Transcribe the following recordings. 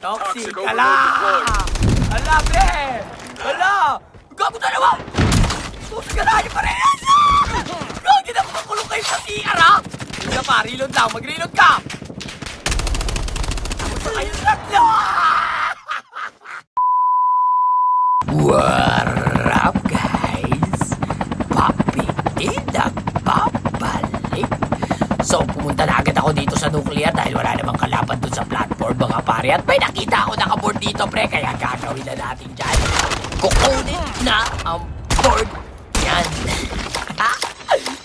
Toxic, ala! Ala, pre! Ala! Gago dalawa! Toxic ka na, pa rin! Gagi na makulong kayo sa CR, ha? Hindi pa, reload lang. Mag-reload ka! Tapos na kayo tatlo! What up, guys? Papi din nagbabalik. So, pumunta na agad ako dito sa nuclear dahil wala namang kalaban dun sa platform, mga pare. At may nakita ako nakaboard dito, pre. Kaya gagawin na natin dyan. Kukunin na ang board yan.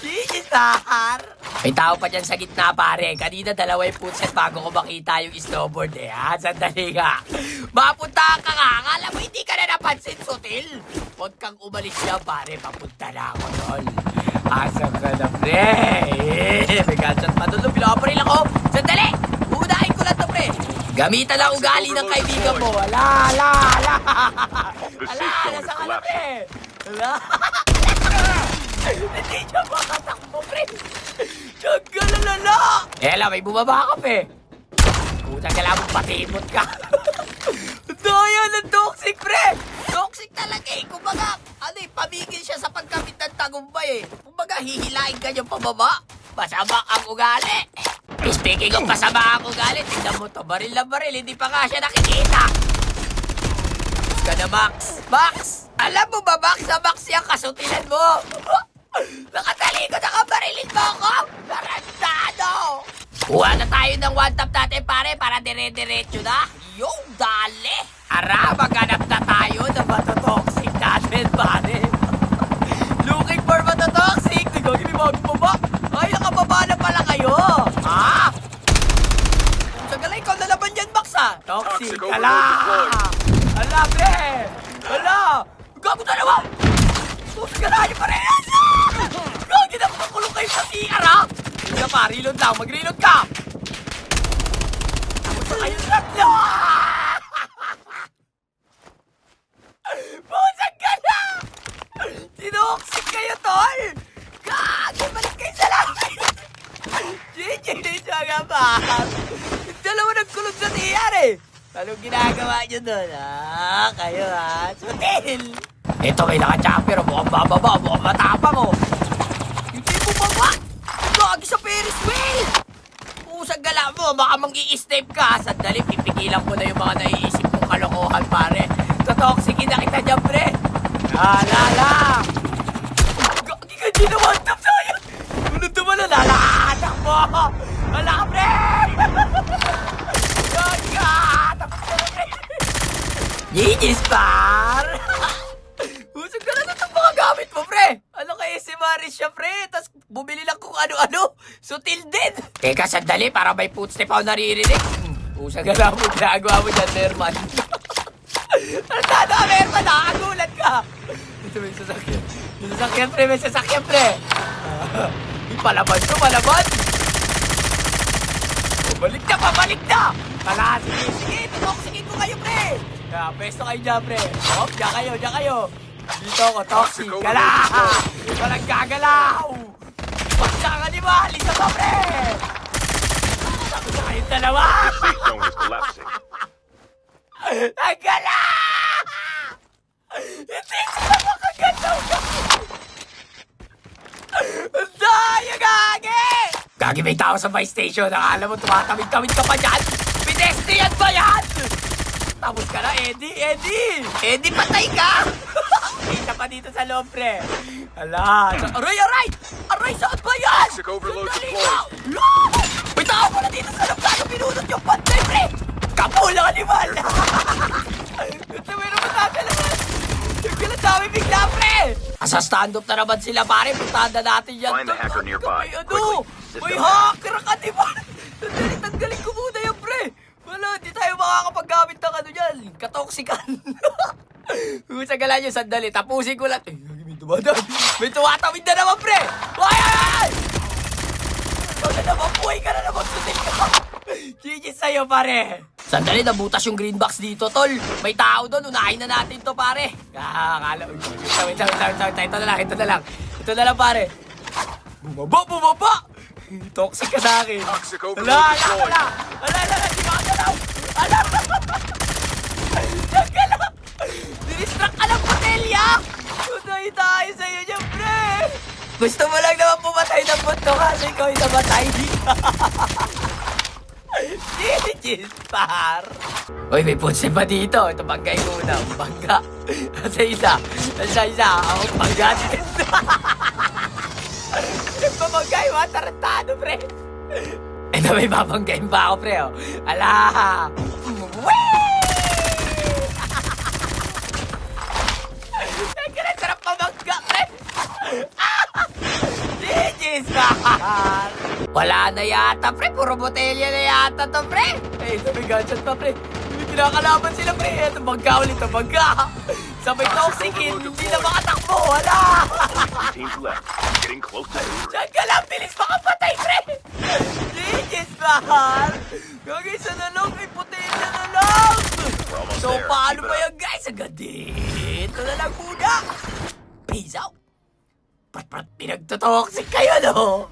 Sisar! May tao pa dyan sa gitna, pare. Kanina dalawa yung footset bago ko makita yung snowboard eh, ha? Sandali nga. Mapunta ka nga. Akala mo hindi ka na napansin, Sutil. Huwag kang umalis niya, pare. Papunta na ako, tol. Asan ka na, pre? May gunshot pa doon. Pinapaparil ako. Sandali! Uunahin ko lang to, pre. Gamitan ang ugali ng kaibigan mo. Ala! Nasa ka na, pre? Ala! Hindi siya makatakbo, pre. Tsagalala! Ela, may bumaba ka, pre. Putang ka lang mong patimot ka. Daya ng toxic, pre. Toxic talaga eh. Kumbaga, pamigil siya sa pagkamit ng tagumpay eh. Kumbaga, hihilain ka niyang pababa. Masama ang ugali. Speaking of masama ang ugali, tignan mo to. Baril na baril, hindi pa nga siya nakikita. Tapos ka na, Max. Max! Alam mo ba, Max, na Max yung kasutilan mo? Nakatalikod ako, barilin mo ako! Tarantado! Kuha na tayo ng one tap natin, pare, para dire-diretso na. Yung dali! Ara, maghanap na tayo ng matotoxic natin, pare. Looking for matotoxic! Nagagin may bago ba? Ay, nakababa na pala kayo! Ha? Sagalay, ikaw na laban yan, Max, ha? Toxic, ala! Ala, pre! Ala! Gago dalawa! Toxic ka na, pa rin! Gagi na makulong kayo sa CR, ha? Hindi pa, reload lang. Mag-reload ka! Tapos na kayo tatlo! Busag ka na! Sinoksik kayo, tol! Gagi, balik kayo sa langit! GG, dito nga ba? Dalawa nagkulong sa CR, eh! Anong ginagawa nyo doon, ha? Kayo, ha? Sutil! Ito, may naka-chopper. Mukhang bababa. Mukhang matapang, oh. Hindi mo baba! Gagi sa Ferris wheel! Pusang gala mo. Baka mang-i-step ka. Sandali, pipigilan ko na yung mga naiisip mong kalokohan, pare. Totoxikin na kita dyan, pre. Lala! Gagi ka din na one-tap sa'yo! Unod naman na lalahatak mo! Wala ka, pre! Gagi ka! Tapos ka na, pre! Gigis, par! Busog ka na itong mga gamit mo, pre! Ano kaya si Maris siya, pre? Tapos bumili lang kung ano-ano. Sutil din! Teka, sandali, para may footstep ako naririnig. Busog ka na mo, ginagawa mo dyan, Merman. Artado ka, Merman, nakagulat ka! Ito may sasakyan. May sasakyan, pre, may sasakyan, pre! Palaban to, palaban! Pabalik na! Tala, sige, tutoksikin ko kayo, pre! Kaya, pwesto kayo dyan, pre. Oh, dyan kayo. Dito ako, toxic. Gala! Walang gagalaw! Basta ka ni ba? Lisa pa, pre! Sabi sa kayong dalawa! Ang gala! Hindi sila makagalaw ka! Ang daya, gagi! Gagi, may tao sa my station. Nakala mo, tumatawid-tawid ka pa dyan? Pedestrian ba yan? Tapos ka na, Eddie! Eddie, patay ka! Kita pa dito sa loob, pre. Ala, aray! Aray, saan ba yan? Sandali ka! May tao pala dito sa loob. Kano pinunod yung pantay, pre? Kapulang animal! Ito, meron ba tatalaman? Nagkalang dami bigla, pre! Asa stand-up na naman sila, pare. Puntahan na natin yan. Find the hacker nearby. May hacker ka, di ba? Sandali, tanggalin ko muna yan, pre. Wala, di tayo makakapaggamit ng ano yan. Katoksikan. Sagala nyo, sandali. Tapusin ko lang. May tumatawid. May tumatawid na naman, pre. Ay! Ikaw na naman, buhay ka na naman. Sutil ka. GG sa'yo, pare. Sandali, nabutas yung green box dito, tol. May tao doon. Unahin na natin to, pare. Akala. Wait. Ito na lang, pare. Bumaba! Toxic ka sa akin. Toxic overload deployed. Ala, di ba ka dalaw? Ala! Gusto mo lang naman pumatay ng bunto kasi ikaw ay namatay. Gigis, par. Uy, may putse pa dito. Ito banggay muna. Bangga. Sa isa. Ako bangga. Nagpabanggay. Mga tarantado, pre. Ito may babanggayin pa ako, pre. Oh. Ala. Whee! Sarap pabangga, pre. Gigis, par. Wala na yata, pre. Puro botelya na yata to, pre. Eh, ito may gadget pa, pre. May kinakalaban sila, pre. Ito, bangga ulit to, bangga. Sabay toxic, hindi na makatakbo. Wala. Teams left. Getting close to Diyan ka lang, bilis makapatay, pre. Gigis, mahal. Gagay sa nalong, may botelya na lang. We're almost So, there. paano Keep it ba up. yan, guys? Agad dito na lang muna. Peace out. Pat pinagtotoxic kayo, no?